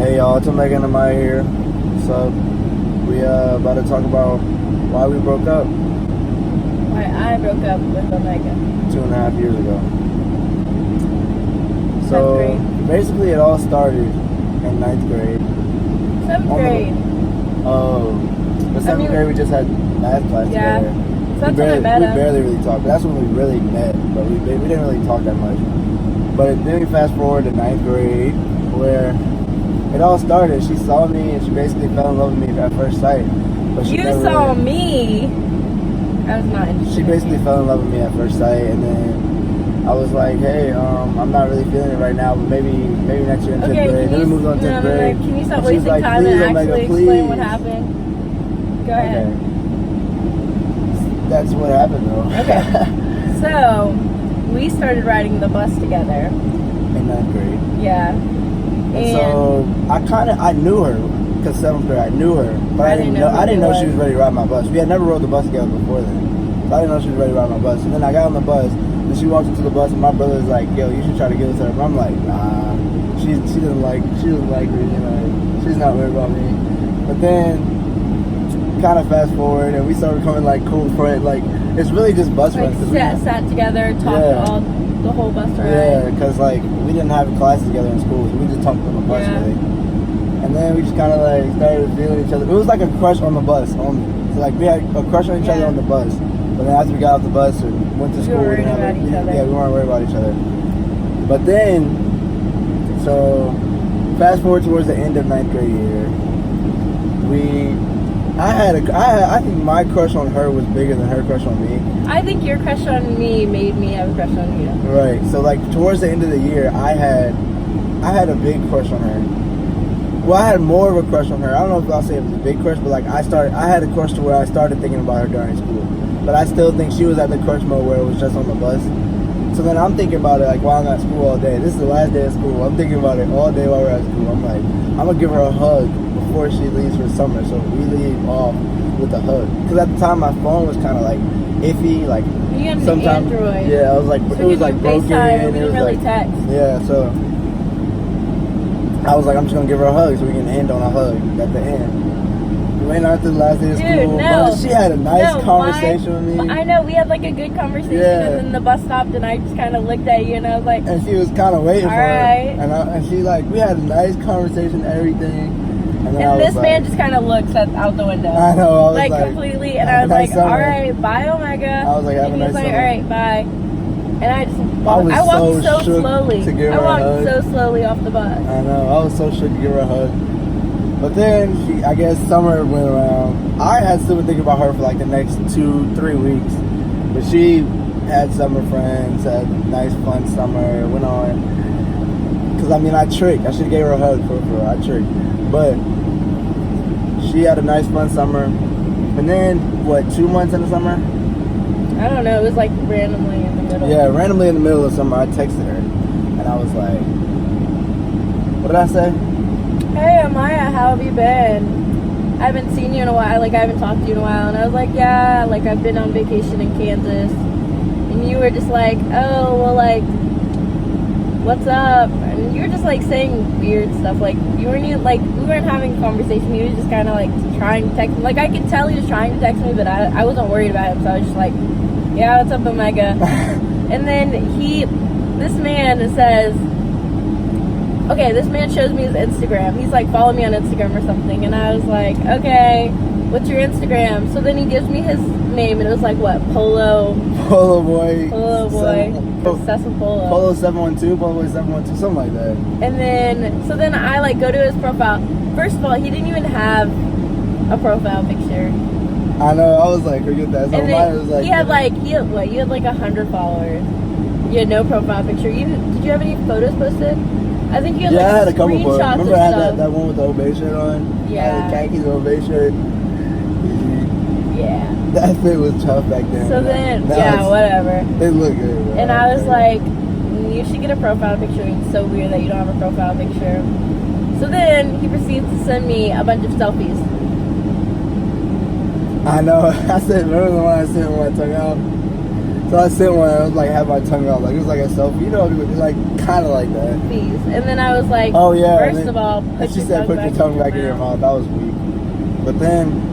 Hey y'all, it's Amaya and Amaya here. So we about to talk about why we broke up. Why I broke up with Omega 2.5 years ago. So basically, it all started in 9th grade. 7th grade. The 7th grade we just had math class together. So that's when I met him. We barely really talked, but that's when we really met. But we didn't really talk that much. But then we fast forward to 9th grade, where it all started. She saw me and she basically fell in love with me at first sight. But she saw me. I was not interested. She basically fell in love with me at first sight, and then I was like, hey, I'm not really feeling it right now, but maybe next year in 10th grade. Then we moved on to 10th grade. Can you stop wasting time and actually explain what happened? Go ahead. Okay. That's what happened, though. Okay. So, we started riding the bus together. In 9th grade. Yeah. And so, I knew her, because 7th grade, I knew her, but I didn't know she was ready to ride my bus. We had never rode the bus together before then. So I didn't know she was ready to ride my bus. And then I got on the bus, and she walked into the bus, and my brother was like, yo, you should try to give it to her. But I'm like, nah, she doesn't like me, you know, she's not worried about me. But then, kind of fast forward, and we started becoming like cool friends. Like, it's really just bus friends. Sat together, talked the whole bus ride. Yeah, because like we didn't have classes together in school, so we just talked on the bus really. And then we just kind of like started feeling each other. It was like a crush on the bus only. So like we had a crush on each other on the bus, but then after we got off the bus and went to school, we weren't worried about each other. But then, so fast forward towards the end of 9th grade year, I think my crush on her was bigger than her crush on me. I think your crush on me made me have a crush on you. Right. So like towards the end of the year, I had a big crush on her. Well, I had more of a crush on her. I don't know if I'll say it was a big crush, but like I had a crush to where I started thinking about her during school. But I still think she was at the crush mode where it was just on the bus. So then I'm thinking about it like while I'm at school all day. This is the last day of school. I'm thinking about it all day while we're at school. I'm like, I'm gonna give her a hug before she leaves for summer, so we leave off with a hug. Because at the time my phone was kind of like iffy, like sometimes. Android. Yeah, I was like, so it was like broken. FaceTime, we didn't really text. Yeah, so I was like, I'm just gonna give her a hug so we can end on a hug at the end. We went out to the last day of school. But she had a nice conversation with me. I know, we had like a good conversation, and then the bus stopped, and I just kind of looked at you, and I was like, and she was kind of waiting for her. And she like, we had a nice conversation, everything. And this man just kind of looks out the window. I know, I was like completely, and I was like, all right, bye, Omega. I was like, have a nice summer. All right, bye. And I walked so slowly. I walked so slowly off the bus. I know, I was so shook to give her a hug. But then, I guess summer went around. I had still been thinking about her for like the next 2-3 weeks. But she had summer friends, had a nice fun summer, went on. Because I mean, I tricked. I should have gave her a hug for her. I tricked. But she had a nice fun summer. And then, 2 months in the summer? I don't know, it was like randomly in the middle. Yeah, randomly in the middle of summer, I texted her. And I was like, what did I say? Hey, Amaya, how have you been? I haven't seen you in a while, like I haven't talked to you in a while. And I was like, yeah, like I've been on vacation in Kansas. And you were just like, oh, well, like, what's up? And you were just like saying weird stuff. Like you weren't even like, we weren't having a conversation. You were just kind of like trying to text me. Like I could tell he was trying to text me, but I wasn't worried about him. So I was just like, yeah, what's up, Omega? And then this man says, okay, this man shows me his Instagram. He's like, follow me on Instagram or something. And I was like, okay, what's your Instagram? So then he gives me his name, and it was like, what, Polo Boy. Cecil Polo. Polo 712, Polo Boy 712, something like that. And then, so then I like go to his profile. First of all, he didn't even have a profile picture. I know, I was like, forget that. So and mine was like, you had like 100 followers. You had no profile picture. Did you have any photos posted? I think you had I had a couple photos. Remember I had stuff. that one with the Obey shirt on? Yeah. I had the khakis Obey shirt. Yeah. That fit was tough back then. So then, whatever. It looked good. Bro. And I was like, you should get a profile picture. It's so weird that you don't have a profile picture. So then he proceeds to send me a bunch of selfies. I know. I said, remember the one I sent when I took out? So I sent one. I was like, had my tongue out, like it was like a selfie, you know, like kind of like that. Please. And then I was like, oh yeah. First of all, and she said, put your tongue back in your mouth. That was weak. But then,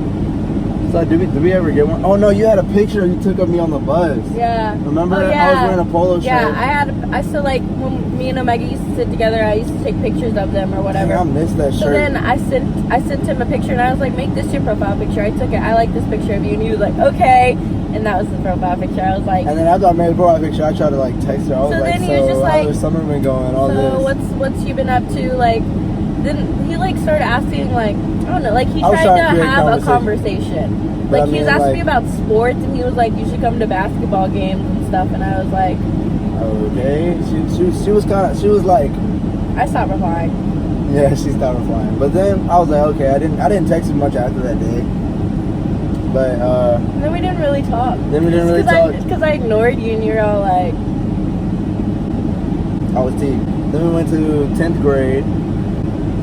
so did we ever get one? Oh no, you had a picture you took of me on the bus. Yeah. Remember? Oh, yeah. I was wearing a polo shirt. Yeah, I still like when me and Omega used to sit together. I used to take pictures of them or whatever. Dang, I missed that shirt. So then I sent him a picture and I was like, make this your profile picture. I took it. I like this picture of you, and he was like, okay. And that was the profile picture. I was like. And then after I made the profile picture, I tried to like text her. I was so like, then he was just like, how's the summer been going? All so this. what's you been up to? Like, then he like started asking like, I don't know, like he I was tried trying to to have a conversation. conversation. But Like I he was mean, asking like- me about sports, and he was like, you should come to basketball games and stuff. And I was like, Okay. She was like, I stopped replying. yeah, she stopped replying. But then I was like, okay, I didn't text her much after that day. But And then we didn't really talk. Then we didn't really talk. Because I ignored you, and you're all like, I was T. Then we went to 10th grade.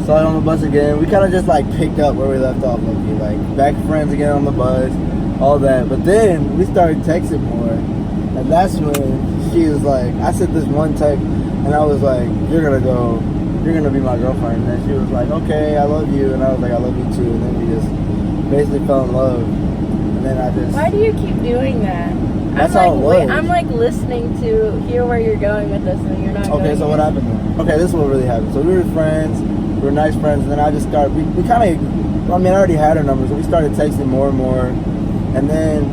Saw it on the bus again. We kind of just like picked up where we left off, like back friends again on the bus, all that. But then we started texting more, and that's when she was like, I sent this one text, and I was like, you're gonna be my girlfriend. And then she was like, okay, I love you, and I was like, I love you too. And then we just basically fell in love. And then I just. why do you keep doing that? That's I'm how like, it was. I'm like listening to hear where you're going with this, and you're not. Okay, so what happened then? Okay, this is what really happened. So we were friends, we were nice friends, and then I just started, we kind of, I mean, I already had her number, so we started texting more and more, and then,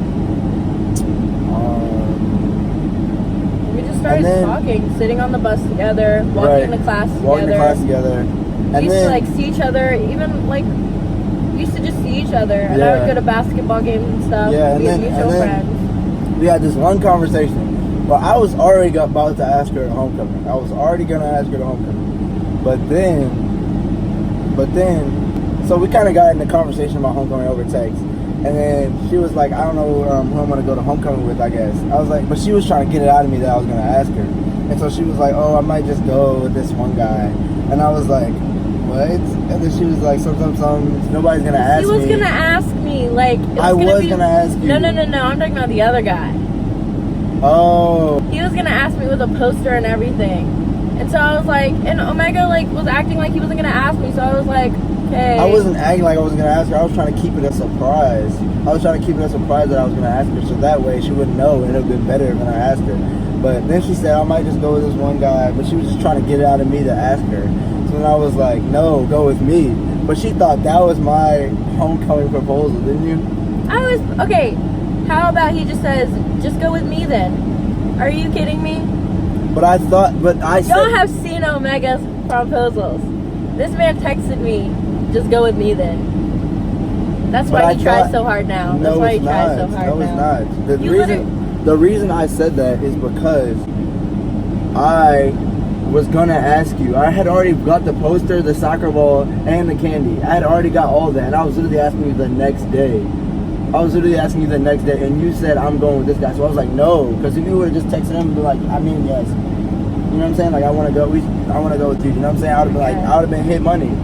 we just started talking, sitting on the bus together, walking to class together. Walking to class together. We used to like see each other, even like, we used to just see each other, and I would go to basketball games and stuff. Yeah, we had mutual friends. We had this one conversation. But I was already about to ask her to homecoming. I was already gonna ask her to homecoming. But then, so we kind of got in the conversation about homecoming over text. And then she was like, I don't know who I'm gonna go to homecoming with, I guess. I was like, but she was trying to get it out of me that I was gonna ask her. And so she was like, oh, I might just go with this one guy. And I was like, what? And then she was like, sometimes nobody's gonna ask me. He was gonna ask me, like, I was gonna ask you. No, I'm talking about the other guy. Oh. He was gonna ask me with a poster and everything. And so I was like, and Omega like was acting like he wasn't gonna ask me, so I was like, okay. I wasn't acting like I wasn't gonna ask her. I was trying to keep it a surprise. I was trying to keep it a surprise that I was gonna ask her, so that way she wouldn't know, and it would have been better when I asked her. But then she said I might just go with this one guy, but she was just trying to get it out of me to ask her. So then I was like, no, go with me. But she thought that was my homecoming proposal, didn't you? Okay. How about he just says, just go with me then? Are you kidding me? But I said. Y'all have seen Omega's proposals. This man texted me, just go with me then. That's why he tries so hard now. That's why he tries so hard now. No, it's not. The reason I said that is because I was gonna ask you. I had already got the poster, the soccer ball, and the candy. I had already got all that, and I was literally asking you the next day. And you said, I'm going with this guy. So I was like, no, because if you would have just texted him and be like, I mean, yes. You know what I'm saying? Like, I want to go with you. You know what I'm saying? I would have been hit money.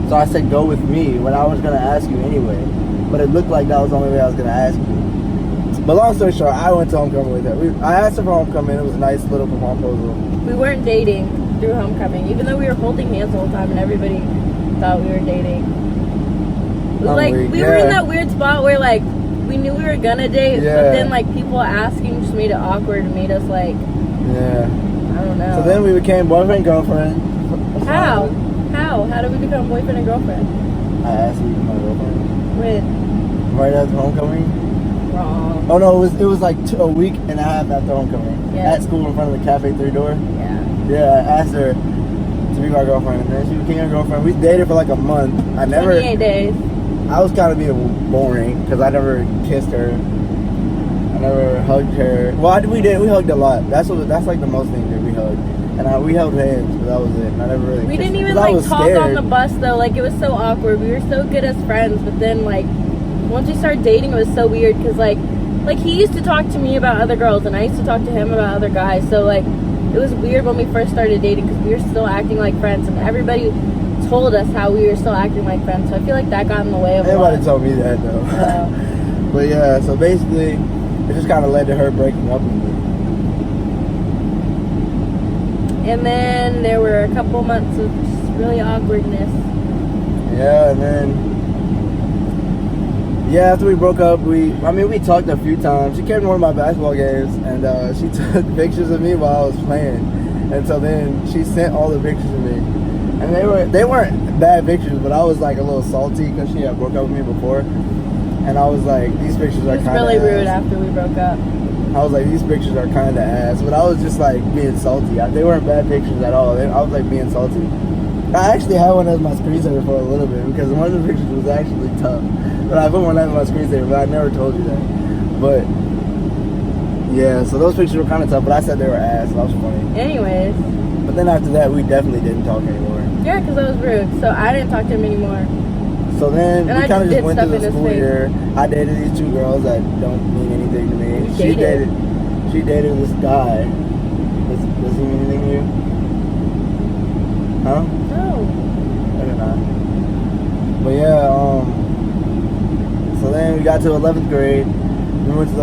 So I said, go with me when I was going to ask you anyway. But it looked like that was the only way I was going to ask you. But long story short, I went to homecoming with her. I asked her for homecoming. It was a nice little proposal. We weren't dating through homecoming, even though we were holding hands the whole time and everybody thought we were dating. It was like, we were in that weird spot where, like, we knew we were gonna date, but then, like, people asking just made it awkward and made us, like, yeah. I don't know. So then we became boyfriend, girlfriend. How? How did we become boyfriend and girlfriend? I asked you to be my girlfriend. When? Right after homecoming? Wrong. Oh no, it was like a week and a half after homecoming. Yeah. At school in front of the Cafe 3 door. Yeah. Yeah, I asked her to be my girlfriend, and then she became my girlfriend. We dated for like a month. 28 days. I was kind of being boring because I never kissed her. I never hugged her. Well, we hugged a lot. That's like the most thing that we hugged. And we held hands, but that was it. And I never really. We kissed didn't her, even 'cause I like was talk scared. on the bus though. Like it was so awkward. We were so good as friends, but then like once we started dating, it was so weird because like he used to talk to me about other girls, and I used to talk to him about other guys. So like it was weird when we first started dating because we were still acting like friends, and everybody told us how we were still acting like friends. So I feel like that got in the way of a lot. Everybody told me that though. But yeah, so basically, it just kind of led to her breaking up with me. And then there were a couple months of just really awkwardness. Yeah, and then after we broke up, we talked a few times. She came to one of my basketball games, and she took pictures of me while I was playing. And so then she sent all the pictures of me, and they weren't bad pictures, but I was like a little salty because she had broke up with me before, and I was like, these pictures are kind of really rude after we broke up. I was like, these pictures are kind of ass, but I was just like being salty. They weren't bad pictures at all. I was like being salty. I actually had one as my screensaver for a little bit because one of the pictures was actually tough. But I put one as my screensaver, but I never told you that. But yeah, so those pictures were kind of tough, but I said they were ass. So that was funny. Anyways. But then after that, we definitely didn't talk anymore. Yeah, because I was rude, so I didn't talk to him anymore. So then we kind of just went through the school face. year. I dated these two girls that don't mean anything to me. She dated this guy. Does he mean anything to you? Huh? No. Maybe not. But yeah, so then we got to 11th grade. We went to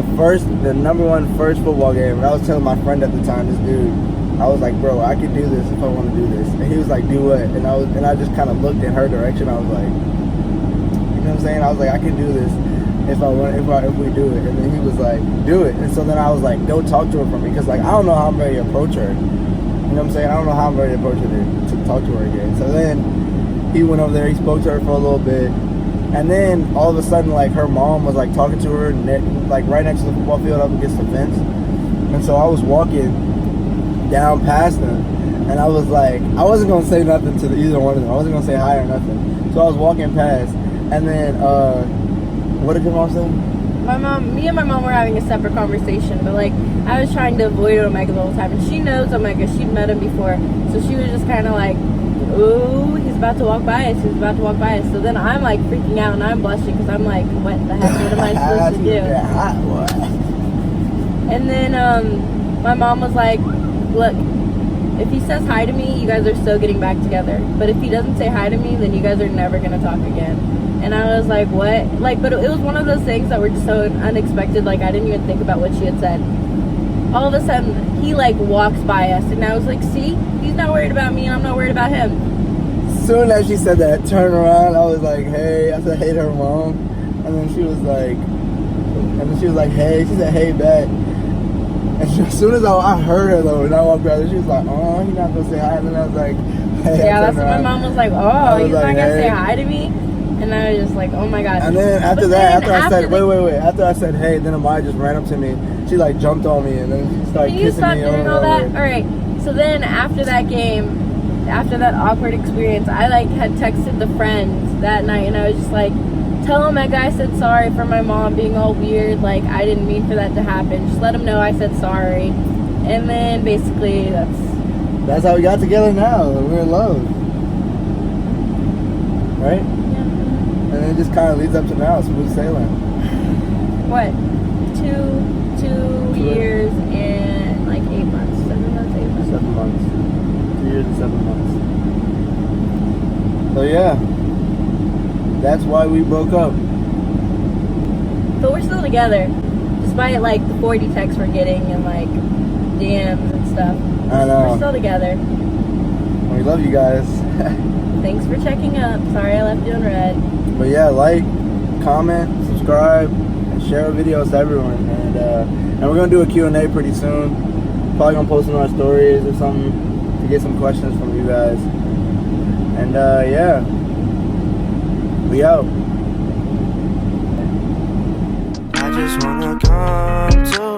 the number one first football game. And I was telling my friend at the time, this dude, I was like, bro, I can do this if I want to do this. And he was like, do what? And I just kind of looked in her direction. I was like, you know what I'm saying? I was like, I can do this if we do it. And then he was like, do it. And so then I was like, go talk to her for me, because like I don't know how I'm ready to approach her. You know what I'm saying? I don't know how I'm ready to approach her to talk to her again. So then he went over there, he spoke to her for a little bit, and then all of a sudden, like, her mom was like talking to her, like right next to the football field up against the fence. And so I was walking down past them, and I was like, I wasn't gonna say nothing to either one of them. I wasn't gonna say hi or nothing. So I was walking past, and then what did your mom say? Me and my mom were having a separate conversation, but like I was trying to avoid Omega the whole time, and she knows Omega. She'd met him before, so she was just kind of like, ooh, he's about to walk by us. He's about to walk by us. So then I'm like freaking out and I'm blushing because I'm like, what the heck? What am I supposed to do? And then my mom was like, look, if he says hi to me, you guys are still getting back together. But if he doesn't say hi to me, then you guys are never gonna talk again. And I was like, what? Like, but it was one of those things that were just so unexpected. Like, I didn't even think about what she had said. All of a sudden, he like walks by us, and I was like, see, he's not worried about me, and I'm not worried about him. Soon as she said that, turn around, I was like, hey. I said hey to her mom, and then she was like, hey. She said hey back. And as soon as I heard her though, and I walked by, she was like, oh, you're not gonna say hi. And then I was like, hey. Yeah, that's what my mom was like, oh, you're not gonna say hi to me? And I was just like, oh my god. And then after I said hey, then Amaya just ran up to me. She like jumped on me, and then she started kissing me. Doing all that? Alright, so then after that game, after that awkward experience, I like had texted the friend that night, and I was just like, tell him that guy said sorry for my mom being all weird, like I didn't mean for that to happen. Just let him know I said sorry. And then basically that's how we got together now. We're in love. Right? Yeah. And then it just kind of leads up to now, smooth sailing. What? Two years and like 8 months. 7 months, 8 months. 7 months. 2 years and 7 months. So yeah. That's why we broke up. But we're still together. Despite like the 40 texts we're getting and like DMs and stuff. I know. We're still together. We love you guys. Thanks for checking up. Sorry I left you on red. But yeah, like, comment, subscribe, and share our videos to everyone. And we're gonna do a Q&A pretty soon. Probably gonna post it on our stories or something to get some questions from you guys. And yeah. We out. I just wanna come to